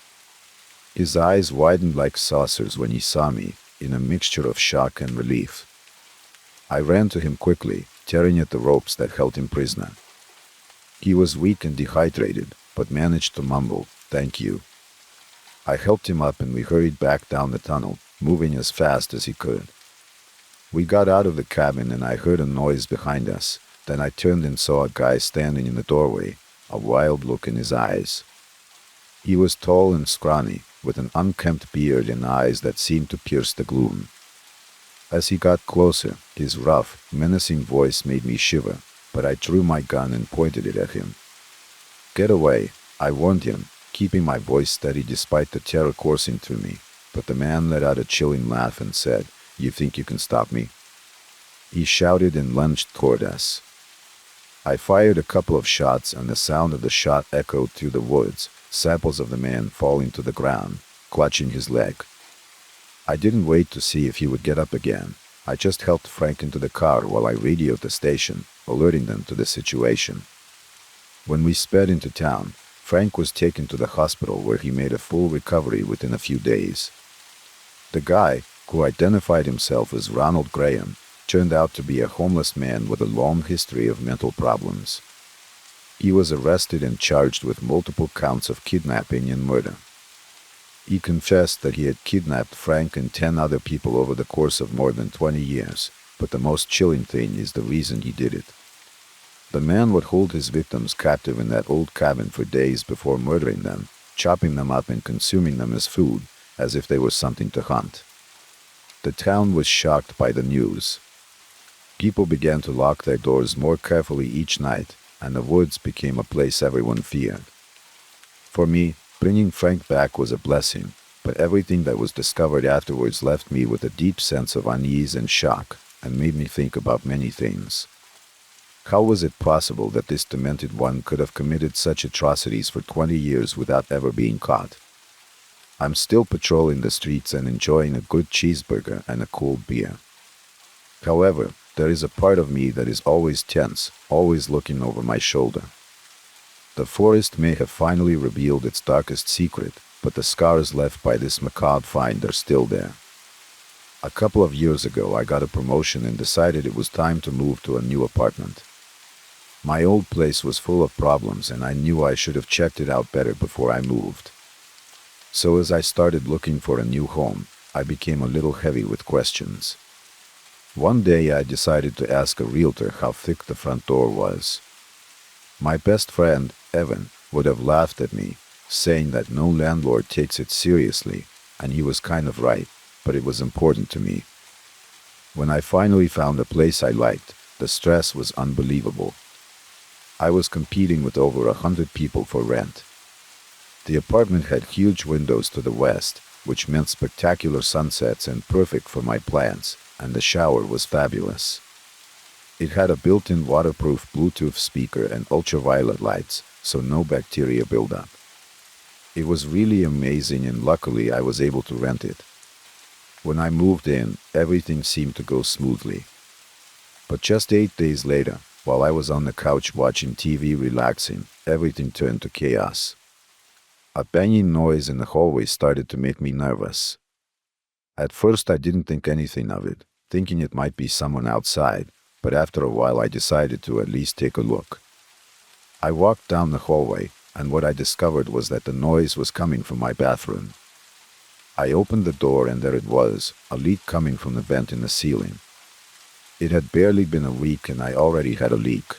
His eyes widened like saucers when he saw me, in a mixture of shock and relief. I ran to him quickly, tearing at the ropes that held him prisoner. He was weak and dehydrated, but managed to mumble, "Thank you." I helped him up and we hurried back down the tunnel, moving as fast as he could. We got out of the cabin and I heard a noise behind us. Then I turned and saw a guy standing in the doorway, a wild look in his eyes. He was tall and scrawny, with an unkempt beard and eyes that seemed to pierce the gloom. As he got closer, his rough, menacing voice made me shiver, but I drew my gun and pointed it at him. "Get away," I warned him, keeping my voice steady despite the terror coursing through me, but the man let out a chilling laugh and said, "You think you can stop me?" He shouted and lunged toward us. I fired a couple of shots and the sound of the shot echoed through the woods, samples of the man falling to the ground, clutching his leg. I didn't wait to see if he would get up again. I just helped Frank into the car while I radioed the station, alerting them to the situation. When we sped into town, Frank was taken to the hospital where he made a full recovery within a few days. The guy, who identified himself as Ronald Graham, turned out to be a homeless man with a long history of mental problems. He was arrested and charged with multiple counts of kidnapping and murder. He confessed that he had kidnapped Frank and 10 other people over the course of more than 20 years, but the most chilling thing is the reason he did it. The man would hold his victims captive in that old cabin for days before murdering them, chopping them up and consuming them as food, as if they were something to hunt. The town was shocked by the news. People began to lock their doors more carefully each night, and the woods became a place everyone feared. For me, bringing Frank back was a blessing, but everything that was discovered afterwards left me with a deep sense of unease and shock, and made me think about many things. How was it possible that this demented one could have committed such atrocities for 20 years without ever being caught? I'm still patrolling the streets and enjoying a good cheeseburger and a cold beer. However, there is a part of me that is always tense, always looking over my shoulder. The forest may have finally revealed its darkest secret, but the scars left by this macabre find are still there. A couple of years ago, I got a promotion and decided it was time to move to a new apartment. My old place was full of problems, and I knew I should have checked it out better before I moved. So as I started looking for a new home, I became a little heavy with questions. One day I decided to ask a realtor how thick the front door was. My best friend, Evan, would have laughed at me, saying that no landlord takes it seriously, and he was kind of right, but it was important to me. When I finally found a place I liked, the stress was unbelievable. I was competing with over 100 people for rent. The apartment had huge windows to the west, which meant spectacular sunsets and perfect for my plants, and the shower was fabulous. It had a built-in waterproof Bluetooth speaker and ultraviolet lights, so no bacteria buildup. It was really amazing, and luckily I was able to rent it. When I moved in, everything seemed to go smoothly. But just 8 days later, while I was on the couch watching TV relaxing, everything turned to chaos. A banging noise in the hallway started to make me nervous. At first I didn't think anything of it, thinking it might be someone outside, but after a while I decided to at least take a look. I walked down the hallway, and what I discovered was that the noise was coming from my bathroom. I opened the door, and there it was, a leak coming from the vent in the ceiling. It had barely been a week and I already had a leak.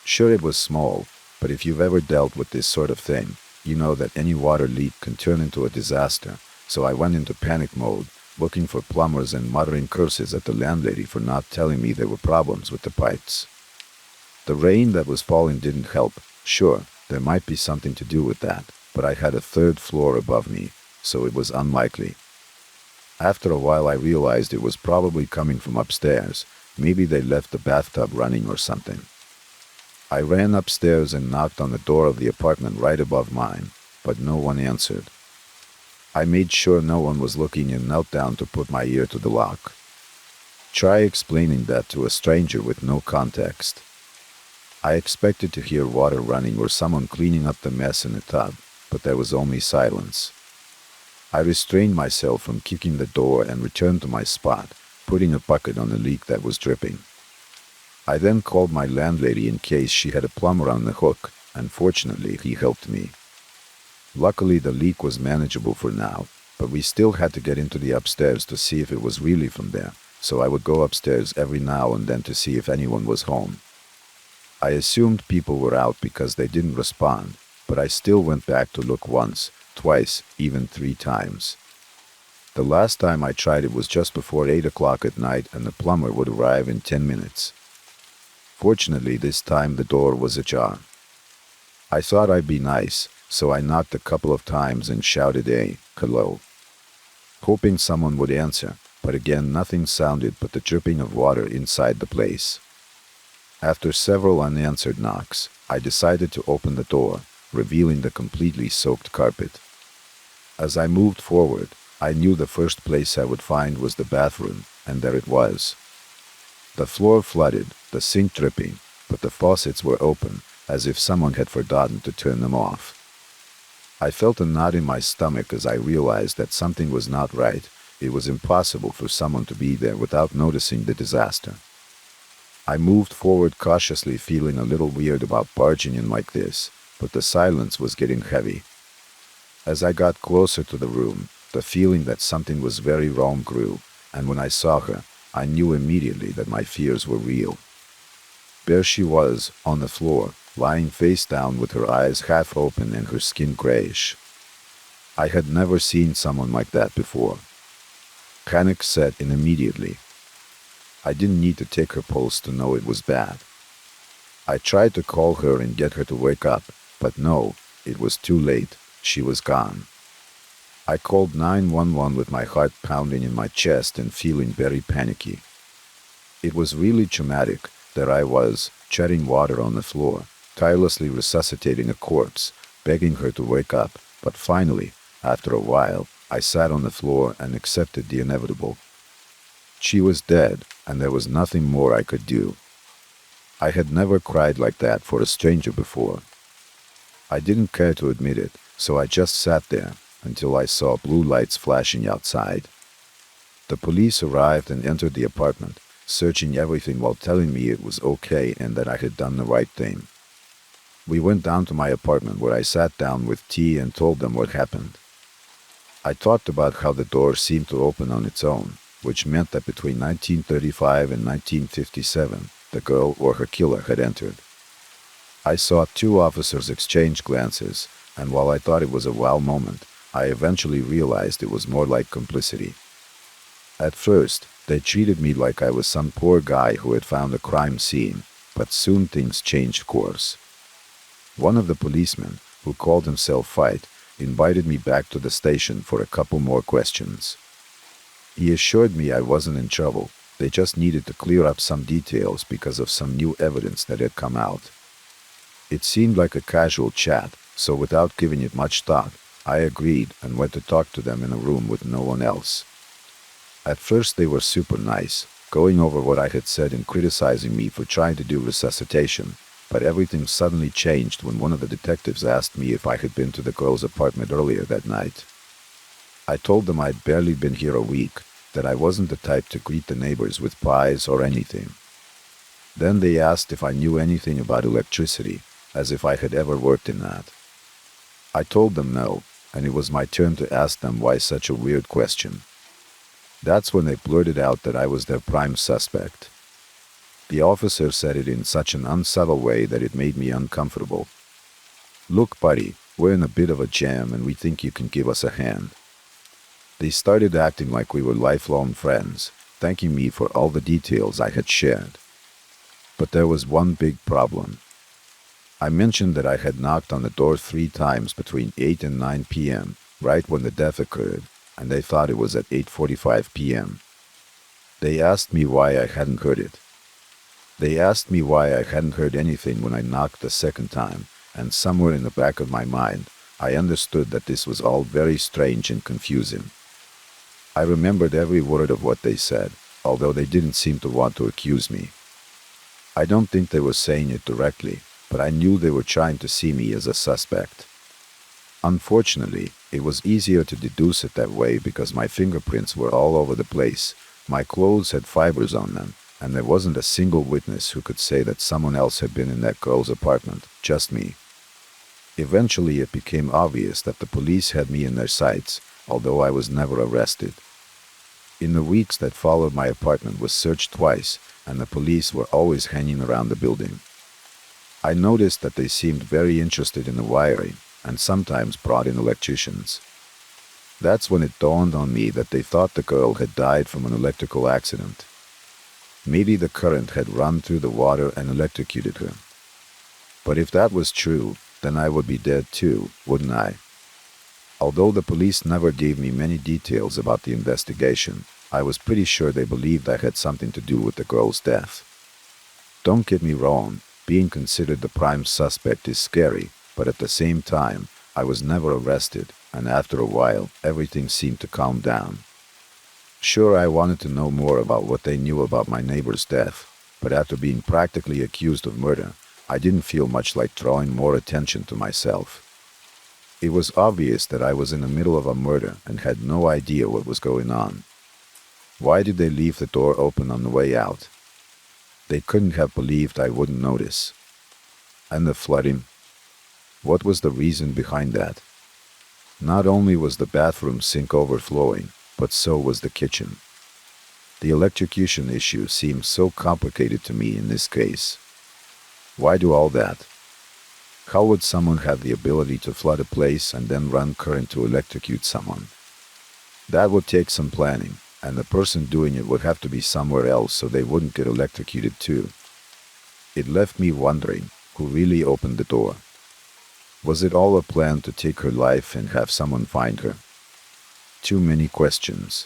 Sure, it was small, but if you've ever dealt with this sort of thing, you know that any water leak can turn into a disaster, so I went into panic mode, looking for plumbers and muttering curses at the landlady for not telling me there were problems with the pipes. The rain that was falling didn't help. Sure, there might be something to do with that, but I had a third floor above me, so it was unlikely. After a while I realized it was probably coming from upstairs. Maybe they left the bathtub running or something. I ran upstairs and knocked on the door of the apartment right above mine, but no one answered. I made sure no one was looking and knelt down to put my ear to the lock. Try explaining that to a stranger with no context. I expected to hear water running or someone cleaning up the mess in the tub, but there was only silence. I restrained myself from kicking the door and returned to my spot, putting a bucket on the leak that was dripping. I then called my landlady in case she had a plumber on the hook, and fortunately he helped me. Luckily the leak was manageable for now, but we still had to get into the upstairs to see if it was really from there, so I would go upstairs every now and then to see if anyone was home. I assumed people were out because they didn't respond, but I still went back to look once, twice, even 3 times. The last time I tried it was just before 8 o'clock at night, and the plumber would arrive in 10 minutes. Fortunately, this time the door was ajar. I thought I'd be nice, so I knocked a couple of times and shouted hello, hoping someone would answer, but again nothing sounded but the dripping of water inside the place. After several unanswered knocks, I decided to open the door, revealing the completely soaked carpet. As I moved forward, I knew the first place I would find was the bathroom, and there it was. The floor flooded, the sink dripping, but the faucets were open, as if someone had forgotten to turn them off. I felt a knot in my stomach as I realized that something was not right. It was impossible for someone to be there without noticing the disaster. I moved forward cautiously, feeling a little weird about barging in like this, but the silence was getting heavy. As I got closer to the room, the feeling that something was very wrong grew, and when I saw her, I knew immediately that my fears were real. There she was, on the floor, lying face down with her eyes half open and her skin grayish. I had never seen someone like that before. Panic set in immediately. I didn't need to take her pulse to know it was bad. I tried to call her and get her to wake up, but no, it was too late. She was gone. I called 911 with my heart pounding in my chest and feeling very panicky. It was really traumatic. There I was, treading water on the floor, tirelessly resuscitating a corpse, begging her to wake up, but finally, after a while, I sat on the floor and accepted the inevitable. She was dead, and there was nothing more I could do. I had never cried like that for a stranger before. I didn't care to admit it, so I just sat there until I saw blue lights flashing outside. The police arrived and entered the apartment, searching everything while telling me it was okay and that I had done the right thing. We went down to my apartment where I sat down with tea and told them what happened. I talked about how the door seemed to open on its own, which meant that between 1935 and 1957, the girl or her killer had entered. I saw two officers exchange glances, and while I thought it was a wow moment, I eventually realized it was more like complicity. At first, they treated me like I was some poor guy who had found a crime scene, but soon things changed course. One of the policemen, who called himself Fight, invited me back to the station for a couple more questions. He assured me I wasn't in trouble, they just needed to clear up some details because of some new evidence that had come out. It seemed like a casual chat, so without giving it much thought, I agreed and went to talk to them in a room with no one else. At first they were super nice, going over what I had said and criticizing me for trying to do resuscitation, but everything suddenly changed when one of the detectives asked me if I had been to the girl's apartment earlier that night. I told them I'd barely been here a week, that I wasn't the type to greet the neighbors with pies or anything. Then they asked if I knew anything about electricity, as if I had ever worked in that. I told them no, and it was my turn to ask them why such a weird question. That's when they blurted out that I was their prime suspect. The officer said it in such an unsubtle way that it made me uncomfortable. "Look, buddy, we're in a bit of a jam and we think you can give us a hand." They started acting like we were lifelong friends, thanking me for all the details I had shared. But there was one big problem. I mentioned that I had knocked on the door 3 times between 8 and 9 p.m., right when the death occurred, and they thought it was at 8:45 p.m. They asked me why I hadn't heard it. They asked me why I hadn't heard anything when I knocked the second time, and somewhere in the back of my mind, I understood that this was all very strange and confusing. I remembered every word of what they said, although they didn't seem to want to accuse me. I don't think they were saying it directly, but I knew they were trying to see me as a suspect. Unfortunately, it was easier to deduce it that way because my fingerprints were all over the place, my clothes had fibers on them, and there wasn't a single witness who could say that someone else had been in that girl's apartment, just me. Eventually it became obvious that the police had me in their sights, although I was never arrested. In the weeks that followed, my apartment was searched twice, and the police were always hanging around the building. I noticed that they seemed very interested in the wiring, and sometimes brought in electricians. That's when it dawned on me that they thought the girl had died from an electrical accident. Maybe the current had run through the water and electrocuted her. But if that was true, then I would be dead too, wouldn't I? Although the police never gave me many details about the investigation, I was pretty sure they believed I had something to do with the girl's death. Don't get me wrong, being considered the prime suspect is scary, but at the same time, I was never arrested, and after a while, everything seemed to calm down. Sure, I wanted to know more about what they knew about my neighbor's death, but after being practically accused of murder, I didn't feel much like drawing more attention to myself. It was obvious that I was in the middle of a murder and had no idea what was going on. Why did they leave the door open on the way out? They couldn't have believed I wouldn't notice. And the flooding? What was the reason behind that? Not only was the bathroom sink overflowing, but so was the kitchen. The electrocution issue seemed so complicated to me in this case. Why do all that? How would someone have the ability to flood a place and then run current to electrocute someone? That would take some planning, and the person doing it would have to be somewhere else so they wouldn't get electrocuted too. It left me wondering, who really opened the door? Was it all a plan to take her life and have someone find her? Too many questions.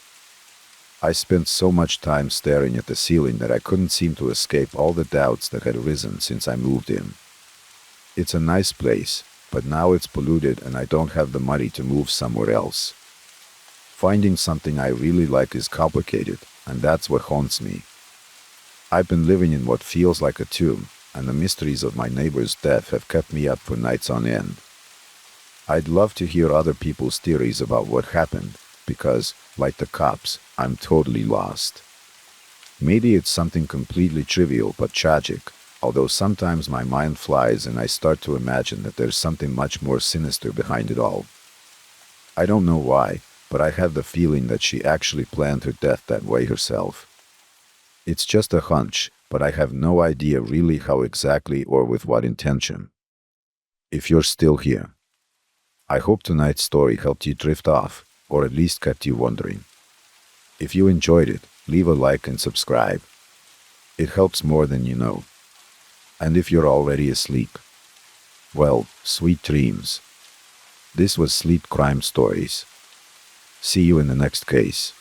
I spent so much time staring at the ceiling that I couldn't seem to escape all the doubts that had arisen since I moved in. It's a nice place, but now it's polluted and I don't have the money to move somewhere else. Finding something I really like is complicated, and that's what haunts me. I've been living in what feels like a tomb, and the mysteries of my neighbor's death have kept me up for nights on end. I'd love to hear other people's theories about what happened, because, like the cops, I'm totally lost. Maybe it's something completely trivial but tragic, although sometimes my mind flies and I start to imagine that there's something much more sinister behind it all. I don't know why, but I have the feeling that she actually planned her death that way herself. It's just a hunch, but I have no idea really how exactly or with what intention. If you're still here, I hope tonight's story helped you drift off, or at least kept you wondering. If you enjoyed it, leave a like and subscribe. It helps more than you know. And if you're already asleep, well, sweet dreams. This was Sleep Crime Stories. See you in the next case.